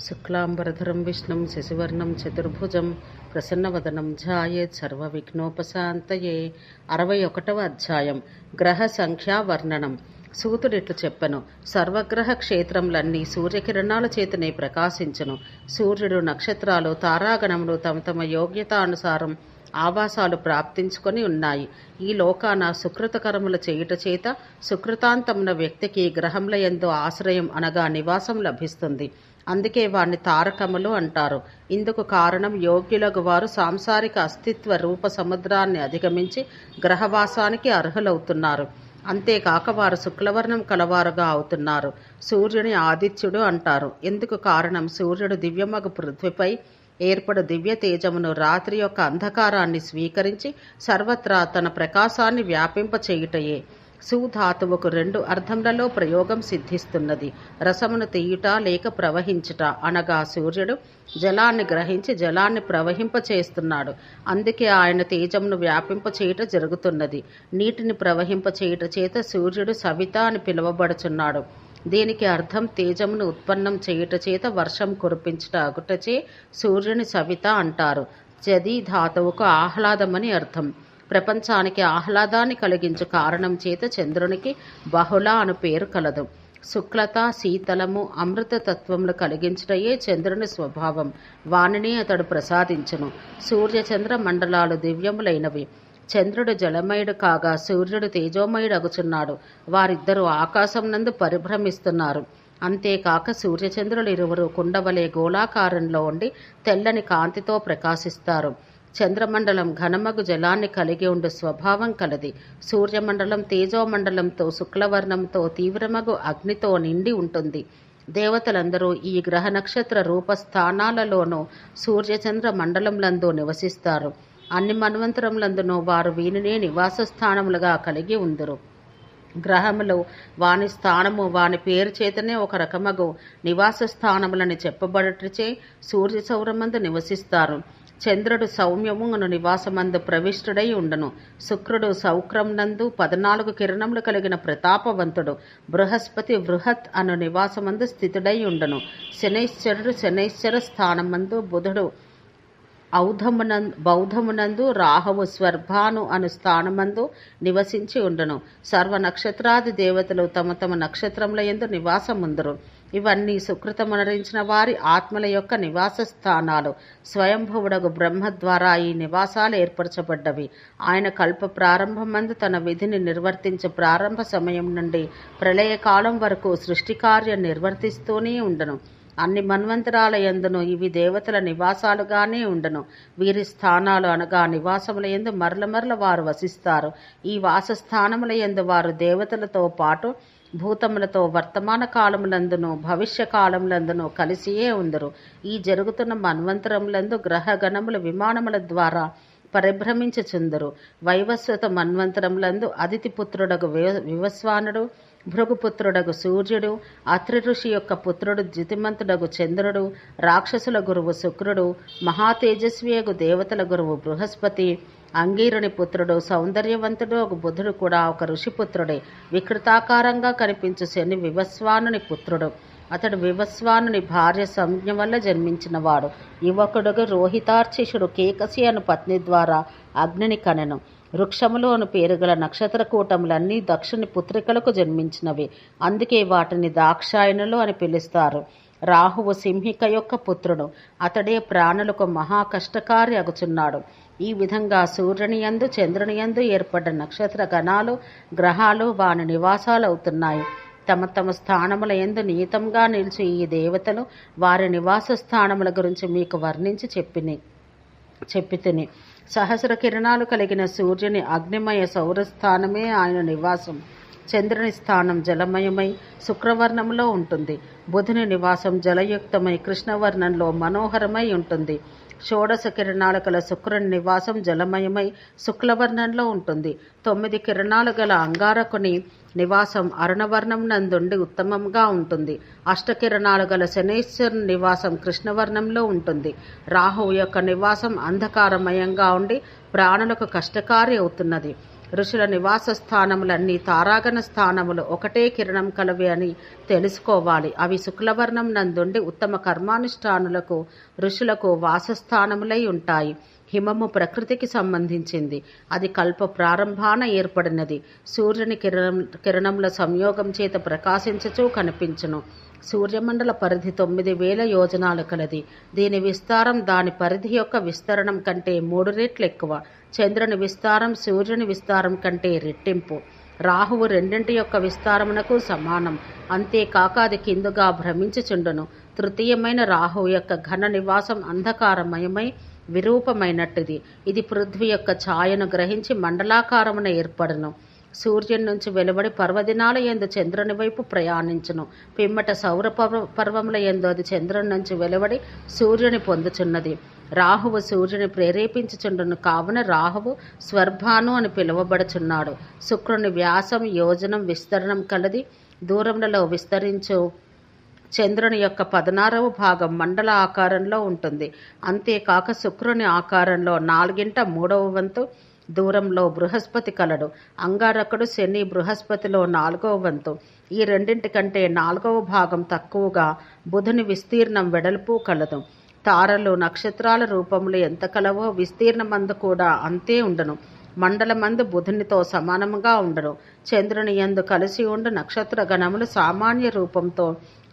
శుక్లాంబరధరం విష్ణుం శశివర్ణం చతుర్భుజం ప్రసన్నవదనం ధ్యాయేత్ సర్వవిఘ్నోపశాంతయే. 61వ అధ్యాయం గ్రహ సంఖ్యా వర్ణనం. సూతుడిట్లు చెప్పెను, సర్వగ్రహ క్షేత్రములన్నీ సూర్యకిరణాల చేతనే ప్రకాశించును. సూర్యుడు, నక్షత్రాలు, తారాగణములు తమ తమ యోగ్యతానుసారం ఆవాసాలు ప్రాప్తించుకొని ఉన్నాయి. ఈ లోకాన సుకృతకరముల చేయుట చేత సుకృతాంతమున వ్యక్తికి గ్రహముల యందు ఆశ్రయం అనగా నివాసం లభిస్తుంది. అందుకే వారిని తారకములు అంటారు. ఇందుకు కారణం యోగ్యులకు వారు సాంసారిక అస్తిత్వ రూప సముద్రాన్ని అధిగమించి గ్రహవాసానికి అర్హులవుతున్నారు. అంతేకాక వారు శుక్లవర్ణం కలవారుగా అవుతున్నారు. సూర్యుని ఆదిత్యుడు అంటారు. ఎందుకు కారణం సూర్యుడు దివ్యమగు పృథ్వీపై ఏర్పడు దివ్య తేజమును రాత్రి యొక్క అంధకారాన్ని స్వీకరించి సర్వత్రా తన ప్రకాశాన్ని వ్యాపింపచేయుటయే. సుధాతువుకు 2 అర్థములలో ప్రయోగం సిద్ధిస్తున్నది. రసమును తీయుట లేక ప్రవహించుట అనగా సూర్యుడు జలాన్ని గ్రహించి జలాన్ని ప్రవహింపచేస్తున్నాడు. అందుకే ఆయన తేజమును వ్యాపింపచేయుట జరుగుతున్నది. నీటిని ప్రవహింపచేయుట చేత సూర్యుడు సవిత అని పిలువబడుచున్నాడు. దీనికి అర్థం తేజమును ఉత్పన్నం చేయుట చేత వర్షం కురిపించుట అగుటచే సూర్యుని సవిత అంటారు. జది ధాతువుకు ఆహ్లాదమని అర్థం. ప్రపంచానికి ఆహ్లాదాన్ని కలిగించు కారణం చేత చంద్రునికి బహుళ అను పేరు కలదు. శుక్లత, శీతలము, అమృత తత్వములు కలిగించుటయే చంద్రుని స్వభావం. వానిని అతడు ప్రసాదించును. సూర్యచంద్ర మండలాలు దివ్యములైనవి. చంద్రుడు జలమయుడు కాగా సూర్యుడు తేజోమయుడు అగుచున్నాడు. వారిద్దరూ ఆకాశం నందు పరిభ్రమిస్తున్నారు. అంతేకాక సూర్యచంద్రులు ఇరువురు కుండవలే గోళాకారంలో ఉండి తెల్లని కాంతితో ప్రకాశిస్తారు. చంద్రమండలం ఘనమగు జలాన్ని కలిగి ఉండు స్వభావం కలది. సూర్యమండలం తేజోమండలంతో శుక్లవర్ణంతో తీవ్రమగు అగ్నితో నిండి ఉంటుంది. దేవతలందరూ ఈ గ్రహ నక్షత్ర రూపస్థానాలలోనూ సూర్యచంద్ర మండలంలందు నివసిస్తారు. అన్ని మన్వంతరములందునూ వారు వీనినే నివాస స్థానములుగా కలిగి ఉందురు. గ్రహములు వాని స్థానము వాని పేరు చేతనే ఒక రకమగు నివాస స్థానములని చెప్పబడుటచే సూర్య సౌరమందు నివసిస్తారు. చంద్రుడు సౌమ్యమును నివాసమందు ప్రవిష్టుడై ఉండను. శుక్రుడు సౌక్రమునందు 14 కిరణములు కలిగిన ప్రతాపవంతుడు. బృహస్పతి బృహత్ అను నివాసమందు స్థితుడై ఉండను. శనైశ్వరుడు శనైశ్వర స్థానమందు, బుధుడు బౌద్ధమునందు, రాహువు స్వర్భాను అను స్థానమందు నివసించి ఉండను. సర్వ నక్షత్రాది దేవతలు తమ తమ నక్షత్రముల యందు నివాసముందురు. ఇవన్నీ సుకృతమనరించిన వారి ఆత్మల యొక్క నివాస స్థానాలు. స్వయంభువుడగు బ్రహ్మ ద్వారా ఈ నివాసాలు ఏర్పరచబడ్డవి. ఆయన కల్ప ప్రారంభమందు తన విధిని నిర్వర్తించే ప్రారంభ సమయం నుండి ప్రళయకాలం వరకు సృష్టి కార్యం నిర్వర్తిస్తూనే ఉండను. అన్ని మన్వంతరాల యందును ఇవి దేవతల నివాసాలుగానే ఉండను. వీరి స్థానాలు అనగా నివాసముల యందు మరల వారు వసిస్తారు. ఈ వాసస్థానముల యందు వారు దేవతలతో పాటు భూతములతో వర్తమాన కాలములందును భవిష్య కాలములందును కలిసియే ఉందరు. ఈ జరుగుతున్న మన్వంతరములందు గ్రహగణముల విమానముల ద్వారా పరిభ్రమించుచుందరు. వైవస్వత మన్వంతరములందు అదితిపుత్రుడగు వివస్వానుడు, భృగుపుత్రుడగు సూర్యుడు, అత్రి ఋషి యొక్క పుత్రుడు జ్యుతిమంతుడగు చంద్రుడు, రాక్షసుల గురువు శుక్రుడు, మహాతేజస్వియగు దేవతల గురువు బృహస్పతి, అంగీరుని పుత్రుడు సౌందర్యవంతుడు ఒక బుధుడు కూడా ఒక ఋషిపుత్రుడే. వికృతాకారంగా కనిపించు శని వివస్వానుని పుత్రుడు. అతడు వివస్వానుని భార్య సంజ్ఞ వల్ల జన్మించినవాడు. యువకుడుగా రోహితార్చిషుడు కేకసి అను పత్ని ద్వారా అగ్నిని కనెను. వృక్షములోను పేరుగల నక్షత్రకూటములన్నీ దక్షుని పుత్రికలకు జన్మించినవి. అందుకే వాటిని దాక్షాయనులు అని పిలుస్తారు. రాహువు సింహిక యొక్క పుత్రుడు. అతడే ప్రాణులకు మహా కష్టకారి అగుచున్నాడు. ఈ విధంగా సూర్యుని యందు చంద్రుని యందు ఏర్పడ్డ నక్షత్ర గణాలు గ్రహాలు వాని నివాసాలు అవుతున్నాయి. తమ తమ స్థానముల యందు నియతంగా నిలిచి ఈ దేవతలు వారి నివాస స్థానముల గురించి మీకు వర్ణించి చెప్పితిని. సహస్ర కిరణాలు కలిగిన సూర్యుని అగ్నిమయ సౌరస్థానమే ఆయన నివాసం. చంద్రుని స్థానం జలమయమై శుక్రవర్ణంలో ఉంటుంది. బుధుని నివాసం జలయుక్తమై కృష్ణవర్ణంలో మనోహరమై ఉంటుంది. షోడశ కిరణాలు గల శుక్రుని నివాసం జలమయమై శుక్లవర్ణంలో ఉంటుంది. 9 కిరణాలు గల అంగారకుని నివాసం అరుణవర్ణం నందుండి ఉత్తమంగా ఉంటుంది. 8 కిరణాలు గల శనైశ్వరుని నివాసం కృష్ణవర్ణంలో ఉంటుంది. రాహువు యొక్క నివాసం అంధకారమయంగా ఉండి ప్రాణులకు కష్టకారి అవుతున్నది. ఋషుల నివాస స్థానములన్నీ తారాగణ స్థానములు ఒకటే కిరణం కలవి అని తెలుసుకోవాలి. అవి శుక్లవర్ణం నందుండి ఉత్తమ కర్మానుష్ఠానులకు ఋషులకు వాసస్థానములై ఉంటాయి. హిమము ప్రకృతికి సంబంధించింది. అది కల్ప ప్రారంభాన ఏర్పడినది. సూర్యుని కిరణముల సంయోగం చేత ప్రకాశించుచూ కనిపించును. సూర్యమండల పరిధి 9,000 యోజనాలు కలది. దీని విస్తారం దాని పరిధి యొక్క విస్తరణం కంటే 3 రెట్లు ఎక్కువ. చంద్రుని విస్తారం సూర్యుని విస్తారం కంటే రెట్టింపు. రాహువు రెండింటి యొక్క విస్తారమునకు సమానం. అంతేకాక అది కిందుగా భ్రమించుచుండును. తృతీయమైన రాహువు యొక్క ఘన నివాసం అంధకారమయమై విరూపమైనట్టుది. ఇది పృథ్వీ యొక్క ఛాయను గ్రహించి మండలాకారమున ఏర్పడును. సూర్యుని నుంచి వెలువడి పర్వదినాల యందు చంద్రుని వైపు ప్రయాణించును. పిమ్మట సౌర పర్వముల యందు అది చంద్రుని నుంచి వెలువడి సూర్యుని పొందుచున్నది. రాహువు సూర్యుని ప్రేరేపించుచుండును. కావున రాహువు స్వర్భాను అని పిలువబడుచున్నాడు. శుక్రుని వ్యాసం యోజనం విస్తరణం కలది. దూరములలో విస్తరించు చంద్రుని యొక్క 16వ భాగం మండల ఆకారంలో ఉంటుంది. అంతేకాక శుక్రుని ఆకారంలో 4/3 వంతు దూరంలో బృహస్పతి కలడు. అంగారకుడు శని బృహస్పతిలో 4వ వంతు. ఈ రెండింటి కంటే 4వ భాగం తక్కువగా బుధుని విస్తీర్ణం వెడల్పు కలదు. తారలు నక్షత్రాల రూపములు ఎంత కలవో విస్తీర్ణమందు కూడా అంతే ఉండను. మండలమందు బుధునితో సమానముగా ఉండను. చంద్రుని యందు కలిసి ఉండు నక్షత్ర గణములు సామాన్య రూపంతో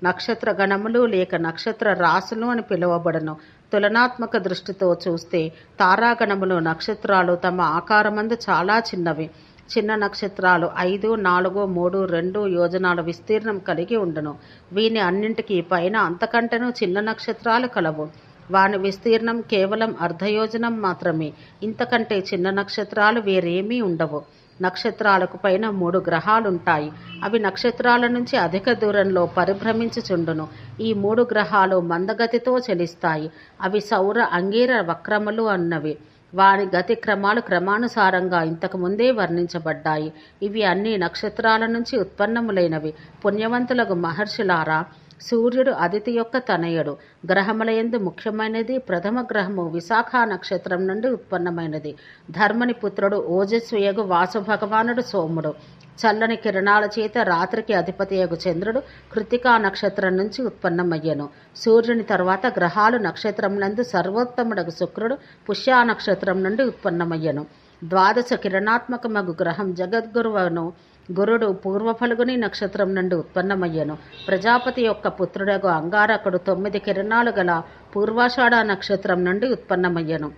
నక్షత్ర గణములు లేక నక్షత్ర రాశులు అని పిలువబడను. తులనాత్మక దృష్టితో చూస్తే తారాగణములు నక్షత్రాలు తమ ఆకారమందు చాలా చిన్నవి. చిన్న నక్షత్రాలు 5, 4, 3, 2 యోజనాల విస్తీర్ణం కలిగి ఉండను. వీని అన్నింటికీ పైన అంతకంటేనూ చిన్న నక్షత్రాలు కలవు. వాని విస్తీర్ణం కేవలం అర్ధయోజనం మాత్రమే. ఇంతకంటే చిన్న నక్షత్రాలు వేరేమీ ఉండవు. నక్షత్రాలకు పైన 3 గ్రహాలుంటాయి. అవి నక్షత్రాల నుంచి అధిక దూరంలో పరిభ్రమించుచుండును. ఈ 3 గ్రహాలు మందగతితో చలిస్తాయి. అవి సౌర అంగీర వక్రములు అన్నవి. వాని గతి క్రమాలు క్రమానుసారంగా ఇంతకు ముందే వర్ణించబడ్డాయి. ఇవి అన్ని నక్షత్రాల నుంచి ఉత్పన్నములైనవి. పుణ్యవంతులకు మహర్షులారా, సూర్యుడు అదితి యొక్క తనయుడు. గ్రహములయందు ముఖ్యమైనది ప్రథమ గ్రహము విశాఖ నక్షత్రం నుండి ఉత్పన్నమైనది. ధర్మని పుత్రుడు ఓజస్వియగు వాసుభగవానుడు సోముడు. చల్లని కిరణాల చేత రాత్రికి అధిపతియగు చంద్రుడు కృతికా నక్షత్రం నుంచి ఉత్పన్నమయ్యను. సూర్యుని తర్వాత గ్రహాలు నక్షత్రములందు సర్వోత్తముడగు శుక్రుడు పుష్య నక్షత్రం నుండి ఉత్పన్నమయ్యను. ద్వాదశ కిరణాత్మకమగు గ్రహం జగద్గురువును గురుడు పూర్వఫల్గుని నక్షత్రం నుండి ఉత్పన్నమయ్యను. ప్రజాపతి యొక్క పుత్రుడగు అంగారకుడు 9 కిరణాలు గల పూర్వాషాఢ నక్షత్రం నుండి ఉత్పన్నమయ్యను.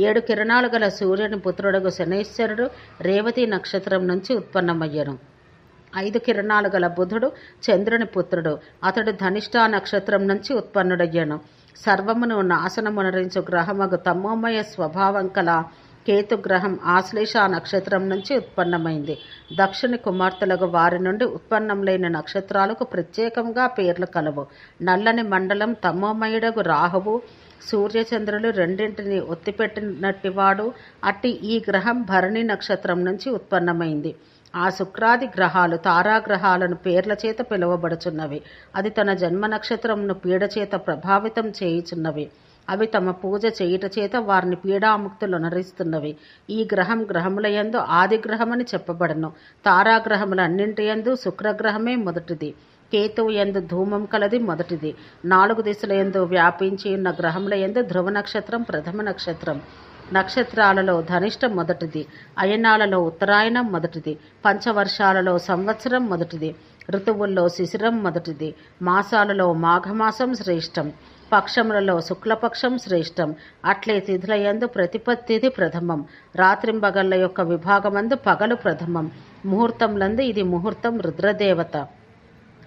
7 కిరణాలు గల సూర్యుని పుత్రుడగు శనైశ్వరుడు రేవతి నక్షత్రం నుంచి ఉత్పన్నమయ్యను. 5 కిరణాలు గల బుధుడు చంద్రుని పుత్రుడు. అతడు ధనిష్ఠా నక్షత్రం నుంచి ఉత్పన్నుడయ్యను. సర్వమును నాశనమునరించు గ్రహమగు తమోమయ స్వభావం కల కేతుగ్రహం ఆశ్లేష నక్షత్రం నుంచి ఉత్పన్నమైంది. దక్షిణ కుమార్తెలకు వారి నుండి ఉత్పన్నములైన నక్షత్రాలకు ప్రత్యేకంగా పేర్లు కలవు. నల్లని మండలం తమోమయుడగు రాహువు సూర్యచంద్రులు రెండింటిని ఒత్తిపెట్టినట్టివాడు. అట్టి ఈ గ్రహం భరణి నక్షత్రం నుంచి ఉత్పన్నమైంది. ఆ శుక్రాది గ్రహాలు తారాగ్రహాలను పేర్ల చేత పిలువబడుచున్నవి. అది తన జన్మ నక్షత్రమును పీడ చేత ప్రభావితం చేయుచున్నవి. అవి తమ పూజ చేయుట చేత వారిని పీడాముక్తులు నరిస్తున్నవి. ఈ గ్రహం గ్రహములయందు ఆది గ్రహమని చెప్పబడను. తారాగ్రహములన్నింటియందు శుక్రగ్రహమే మొదటిది. కేతువు యందు ధూమం కలది మొదటిది. 4 దిశల యందు వ్యాపించి ఉన్న గ్రహముల యందు ధ్రువ నక్షత్రం ప్రథమ నక్షత్రం. నక్షత్రాలలో ధనిష్ట మొదటిది. అయనాలలో ఉత్తరాయణం మొదటిది. పంచవర్షాలలో సంవత్సరం మొదటిది. ఋతువుల్లో శిశిరం మొదటిది. మాసాలలో మాఘమాసం శ్రేష్టం. పక్షములలో శుక్లపక్షం శ్రేష్టం. అట్లే తిథులయందు ప్రతిపత్తిది ప్రథమం. రాత్రింబగళ్ల యొక్క విభాగమందు పగలు ప్రథమం. ముహూర్తములందు ఇది ముహూర్తం రుద్రదేవత.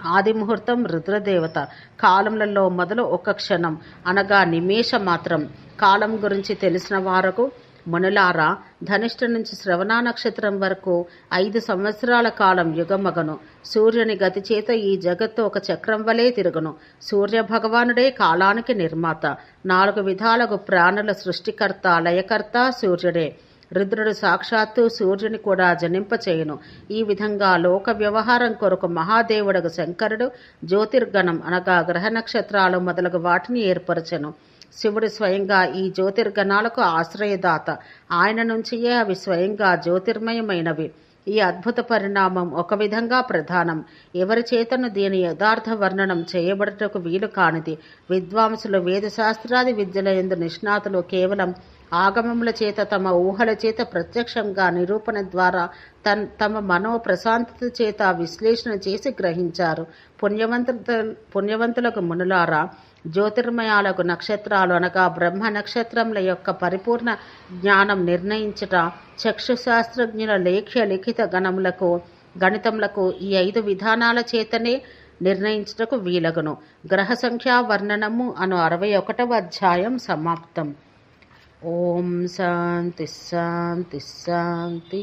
ఆది ముహూర్తం రుద్రదేవత. కాలములలో మొదలు ఒక క్షణం అనగా నిమేష మాత్రం. కాలం గురించి తెలిసిన వారకు మునులారా, ధనిష్ట నుంచి శ్రవణ నక్షత్రం వరకు 5 సంవత్సరాల కాలం యుగమగను. సూర్యుని గతి చేత ఈ జగత్తు ఒక చక్రం వలె తిరుగును. సూర్య భగవానుడే కాలానికి నిర్మాత. 4 విధాలకు ప్రాణుల సృష్టికర్త లయకర్త సూర్యుడే. రుద్రుడు సాక్షాత్తు సూర్యుని కూడా జనింపచేయును. ఈ విధంగా లోక వ్యవహారం కొరకు మహాదేవుడగు శంకరుడు జ్యోతిర్గణం అనగా గ్రహ నక్షత్రాలు మొదలగు వాటిని ఏర్పరచెను. శివుడు స్వయంగా ఈ జ్యోతిర్గణాలకు ఆశ్రయదాత. ఆయన నుంచియే అవి స్వయంగా జ్యోతిర్మయమైనవి. ఈ అద్భుత పరిణామం ఒక విధంగా ప్రధానం. ఎవరి చేతను దీని యథార్థ వర్ణనం చేయబడుటకు వీలు కానిది. విద్వాంసులు వేదశాస్త్రాది విద్యల యందు నిష్ణాతులు కేవలం ఆగమముల చేత, తమ ఊహల చేత, ప్రత్యక్షంగా నిరూపణ ద్వారా తమ మనో ప్రశాంతత చేత విశ్లేషణ చేసి గ్రహించారు. పుణ్యవంతులకు మునులారా, జ్యోతిర్మయాలకు నక్షత్రాలు అనగా బ్రహ్మ నక్షత్రముల యొక్క పరిపూర్ణ జ్ఞానం నిర్ణయించుట చక్షుశాస్త్రజ్ఞుల లేఖ్య లిఖిత గణితములకు ఈ 5 విధానాల చేతనే నిర్ణయించుటకు వీలగును. గ్రహ సంఖ్యా వర్ణనము అను 61వ అధ్యాయం సమాప్తం. ఓం శాంతి శాంతి శాంతి.